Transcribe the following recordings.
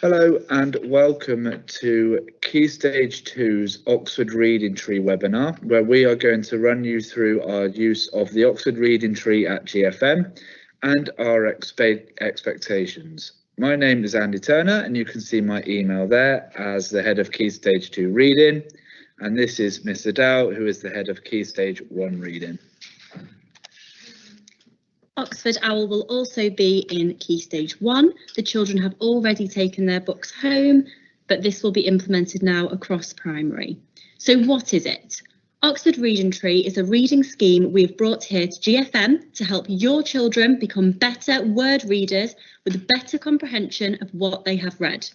Hello and welcome to Key Stage 2's Oxford Reading Tree webinar, where we are going to run you through our use of the Oxford Reading Tree at GFM and our expectations. My name is Andy Turner and you can see my email there as the head of Key Stage 2 Reading, and this is Mr. Dow, who is the head of Key Stage 1 Reading. Oxford Owl will also be in Key Stage 1. The children have already taken their books home, but this will be implemented now across primary. So what is it? Oxford Reading Tree is a reading scheme we've brought here to GFM to help your children become better word readers with better comprehension of what they have read.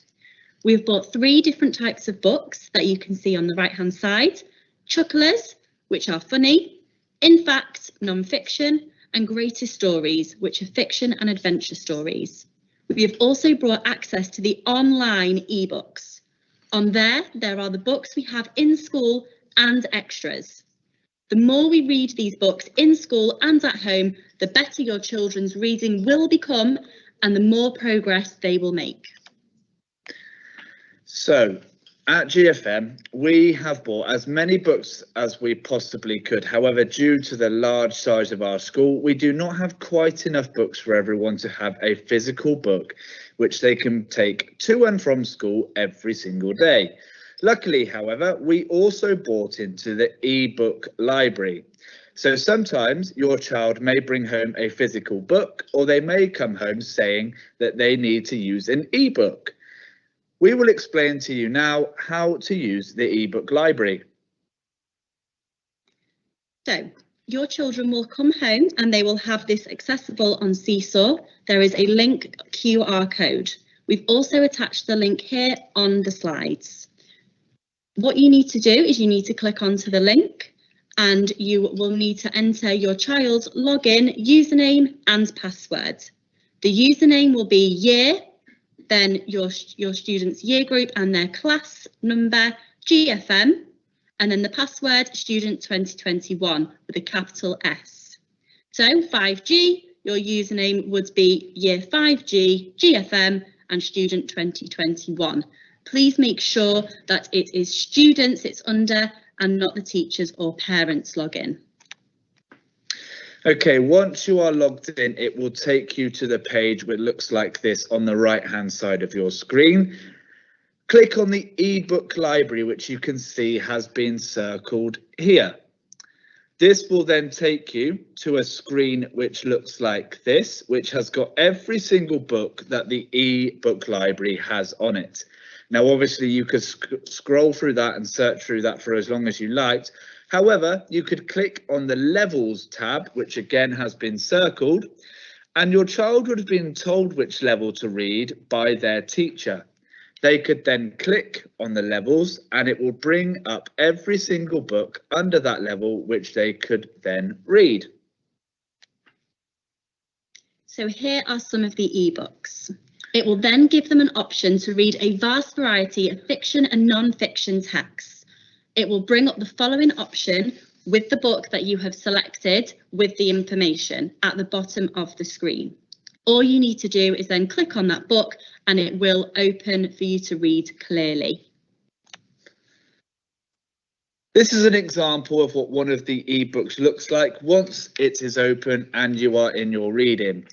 We've brought 3 different types of books that you can see on the right-hand side: chucklers, which are funny, in fact, non-fiction, and greatest stories, which are fiction and adventure stories. We have also brought access to the online ebooks. On there are the books we have in school and extras. The more we read these books in school and at home, the better your children's reading will become and the more progress they will make. So, at GFM, we have bought as many books as we possibly could. However, due to the large size of our school, we do not have quite enough books for everyone to have a physical book, which they can take to and from school every single day. Luckily, however, we also bought into the ebook library. So sometimes your child may bring home a physical book, or they may come home saying that they need to use an ebook. We will explain to you now how to use the ebook library. So, your children will come home and they will have this accessible on Seesaw. There is a link QR code. We've also attached the link here on the slides. What you need to do is you need to click onto the link and you will need to enter your child's login, username and password. The username will be year, then your student's year group and their class number, GFM, and then the password student 2021 with a capital S. So 5G, your username would be year 5G, GFM and student 2021. Please make sure that it is students it's under and not the teachers or parents login. Okay, once you are logged in, it will take you to the page which looks like this on the right hand side of your screen. Click on the ebook library, which you can see has been circled here. This will then take you to a screen which looks like this, which has got every single book that the ebook library has on it. Now, obviously, you could scroll through that and search through that for as long as you liked. However, you could click on the levels tab, which again has been circled, and your child would have been told which level to read by their teacher. They could then click on the levels and it will bring up every single book under that level, which they could then read. So here are some of the ebooks. It will then give them an option to read a vast variety of fiction and non-fiction texts. It will bring up the following option with the book that you have selected with the information at the bottom of the screen. All you need to do is then click on that book and it will open for you to read clearly. This is an example of what one of the ebooks looks like once it is open and you are in your reading.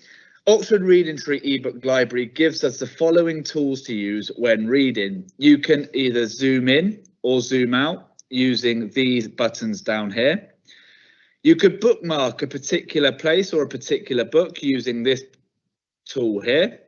Oxford Reading Tree ebook library gives us the following tools to use when reading. You can either zoom in or zoom out using these buttons down here. You could bookmark a particular place or a particular book using this tool here.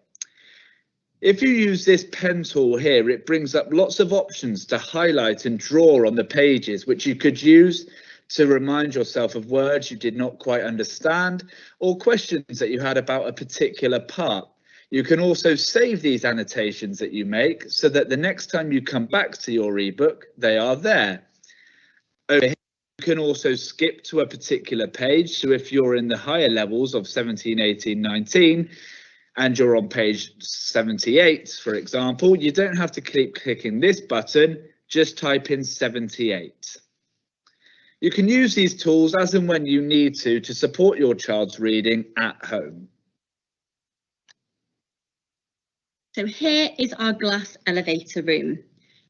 If you use this pen tool here, it brings up lots of options to highlight and draw on the pages, which you could use to remind yourself of words you did not quite understand or questions that you had about a particular part. You can also save these annotations that you make so that the next time you come back to your ebook, they are there. Over here, you can also skip to a particular page. So if you're in the higher levels of 17, 18, 19, and you're on page 78, for example, you don't have to keep clicking this button, just type in 78. You can use these tools as and when you need to support your child's reading at home. So here is our glass elevator room.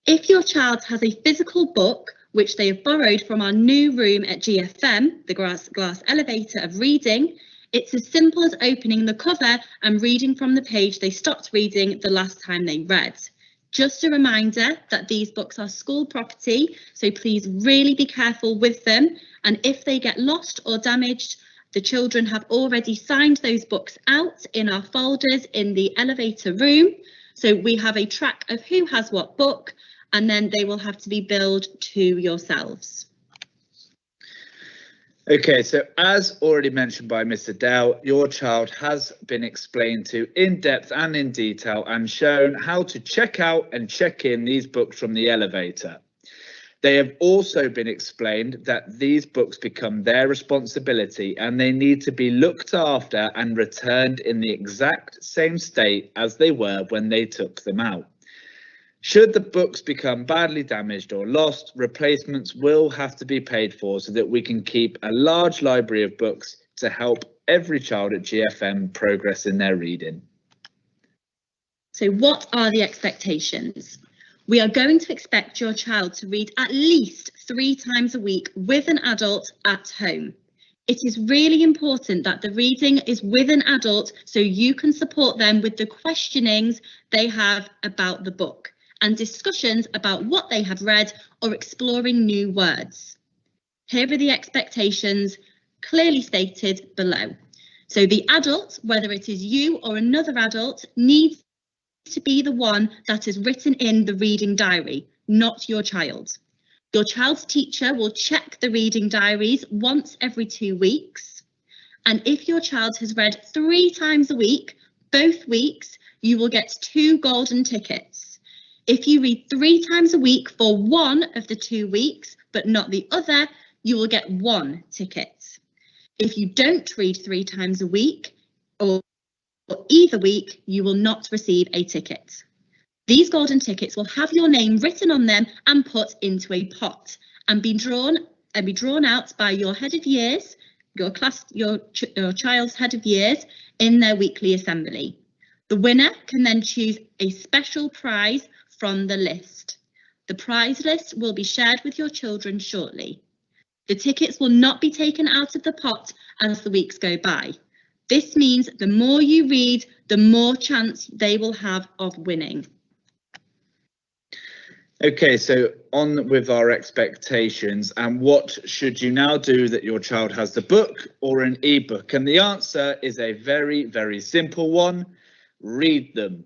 If your child has a physical book, which they have borrowed from our new room at GFM, the glass elevator of reading, it's as simple as opening the cover and reading from the page they stopped reading the last time they read. Just a reminder that these books are school property, so please really be careful with them. And if they get lost or damaged, the children have already signed those books out in our folders in the elevator room. So we have a track of who has what book, and then they will have to be billed to yourselves. Okay, so as already mentioned by Mr. Dell, your child has been explained to in depth and in detail and shown how to check out and check in these books from the elevator. They have also been explained that these books become their responsibility and they need to be looked after and returned in the exact same state as they were when they took them out. Should the books become badly damaged or lost, replacements will have to be paid for so that we can keep a large library of books to help every child at GFM progress in their reading. So what are the expectations? We are going to expect your child to read at least 3 times a week with an adult at home. It is really important that the reading is with an adult so you can support them with the questionings they have about the book and discussions about what they have read or exploring new words. Here are the expectations clearly stated below. So the adult, whether it is you or another adult, needs to be the one that is written in the reading diary, not your child. Your child's teacher will check the reading diaries once every 2 weeks. And if your child has read 3 times a week, both weeks, you will get 2 golden tickets. If you read 3 times a week for one of the 2 weeks, but not the other, you will get 1 ticket. If you don't read 3 times a week or either week, you will not receive a ticket. These golden tickets will have your name written on them and put into a pot and be drawn out by your head of years, your child's head of years in their weekly assembly. The winner can then choose a special prize from the list. The prize list will be shared with your children shortly. The tickets will not be taken out of the pot as the weeks go by. This means the more you read, the more chance they will have of winning. Okay, so on with our expectations, and what should you now do that your child has the book or an ebook? And the answer is a very, very simple one. Read them.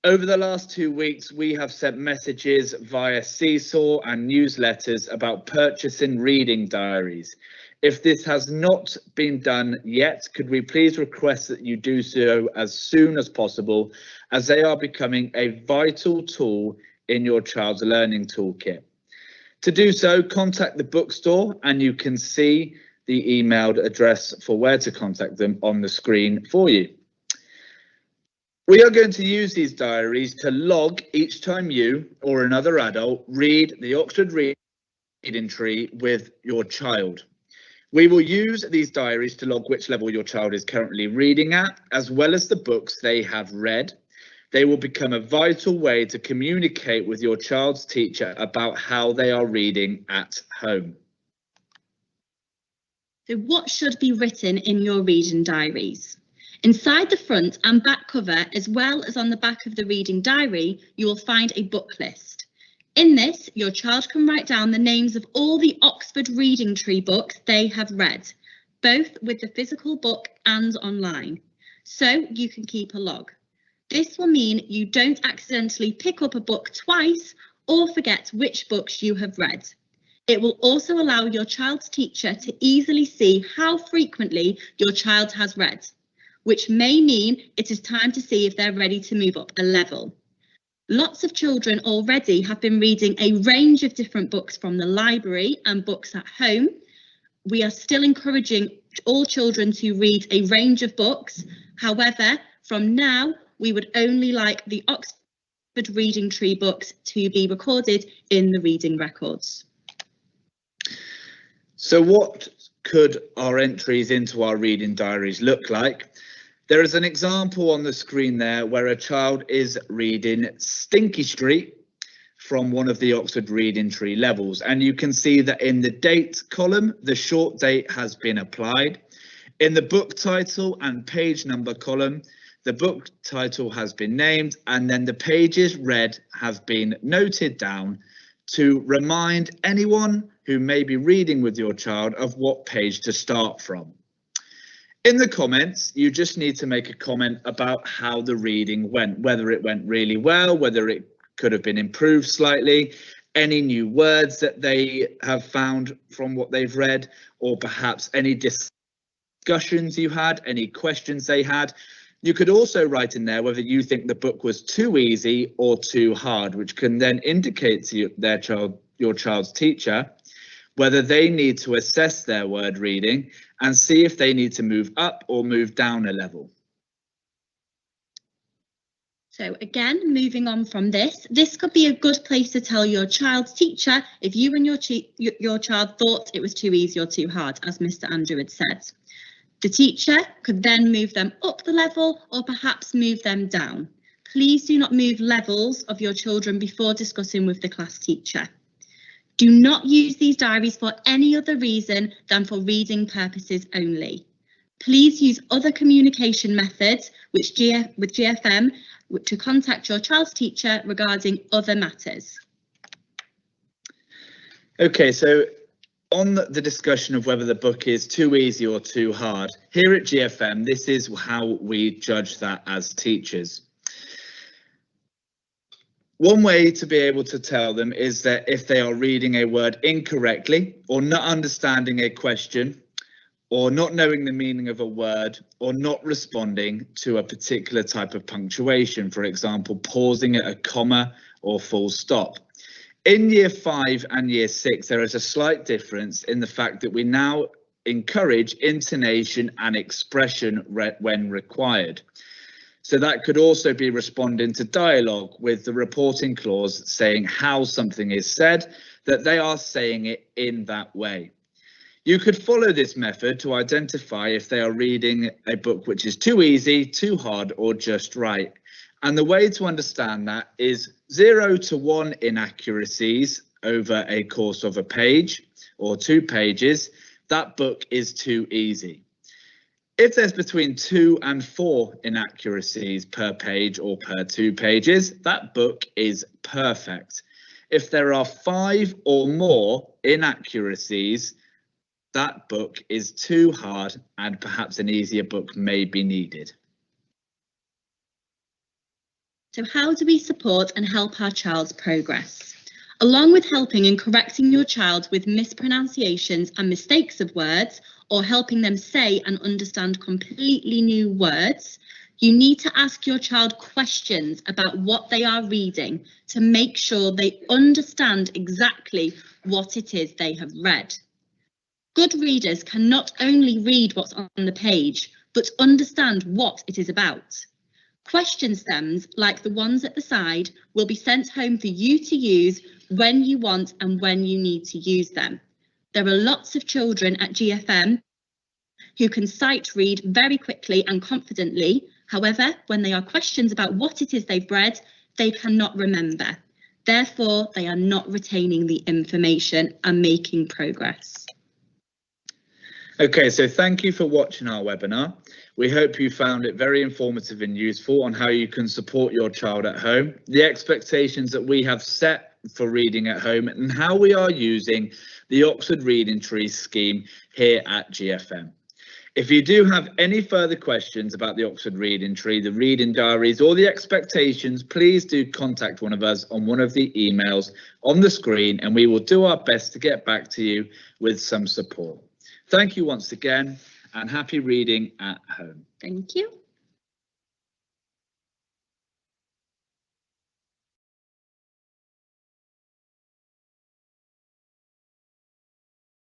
Over the last 2 weeks, we have sent messages via Seesaw and newsletters about purchasing reading diaries. If this has not been done yet, could we please request that you do so as soon as possible, as they are becoming a vital tool in your child's learning toolkit. To do so, contact the bookstore and you can see the emailed address for where to contact them on the screen for you. We are going to use these diaries to log each time you or another adult read the Oxford Reading Tree with your child. We will use these diaries to log which level your child is currently reading at, as well as the books they have read. They will become a vital way to communicate with your child's teacher about how they are reading at home. So what should be written in your reading diaries? Inside the front and back cover, as well as on the back of the reading diary, you will find a book list. In this, your child can write down the names of all the Oxford Reading Tree books they have read, both with the physical book and online, so you can keep a log. This will mean you don't accidentally pick up a book twice or forget which books you have read. It will also allow your child's teacher to easily see how frequently your child has read, which may mean it is time to see if they're ready to move up a level. Lots of children already have been reading a range of different books from the library and books at home. We are still encouraging all children to read a range of books. However, from now, we would only like the Oxford Reading Tree books to be recorded in the reading records. So what could our entries into our reading diaries look like? There is an example on the screen there where a child is reading Stinky Street from one of the Oxford Reading Tree levels, and you can see that in the date column the short date has been applied. In the book title and page number column, the book title has been named, and then the pages read have been noted down to remind anyone who may be reading with your child of what page to start from. In the comments, you just need to make a comment about how the reading went, whether it went really well, whether it could have been improved slightly, any new words that they have found from what they've read, or perhaps any discussions you had, any questions they had. You could also write in there whether you think the book was too easy or too hard, which can then indicate to your child's teacher whether they need to assess their word reading and see if they need to move up or move down a level. So again, moving on from this could be a good place to tell your child's teacher if you and your child thought it was too easy or too hard, as Mr. Andrew had said. The teacher could then move them up the level or perhaps move them down. Please do not move levels of your children before discussing with the class teacher. Do not use these diaries for any other reason than for reading purposes only. Please use other communication methods with GFM to contact your child's teacher regarding other matters. Okay, so on the discussion of whether the book is too easy or too hard, here at GFM, this is how we judge that as teachers. One way to be able to tell them is that if they are reading a word incorrectly, or not understanding a question, or not knowing the meaning of a word, or not responding to a particular type of punctuation, for example, pausing at a comma or full stop. In year 5 and year 6, there is a slight difference in the fact that we now encourage intonation and expression when required. So that could also be responding to dialogue with the reporting clause saying how something is said, that they are saying it in that way. You could follow this method to identify if they are reading a book which is too easy, too hard, or just right. And the way to understand that is 0 to 1 inaccuracies over a course of a page or 2 pages. That book is too easy. If there's between 2 and 4 inaccuracies per page or per 2 pages, that book is perfect. If there are 5 or more inaccuracies, that book is too hard and perhaps an easier book may be needed. So how do we support and help our child's progress? Along with helping and correcting your child with mispronunciations and mistakes of words, or helping them say and understand completely new words, you need to ask your child questions about what they are reading to make sure they understand exactly what it is they have read. Good readers can not only read what's on the page, but understand what it is about. Question stems, like the ones at the side, will be sent home for you to use when you want and when you need to use them. There are lots of children at GFM who can sight read very quickly and confidently. However, when they are questioned about what it is they've read, they cannot remember. Therefore, they are not retaining the information and making progress. Okay, so thank you for watching our webinar. We hope you found it very informative and useful on how you can support your child at home, the expectations that we have set for reading at home, and how we are using the Oxford Reading Tree scheme here at GFM. If you do have any further questions about the Oxford Reading Tree, the reading diaries, or the expectations, please do contact one of us on one of the emails on the screen, and we will do our best to get back to you with some support. Thank you once again, and happy reading at home. Thank you.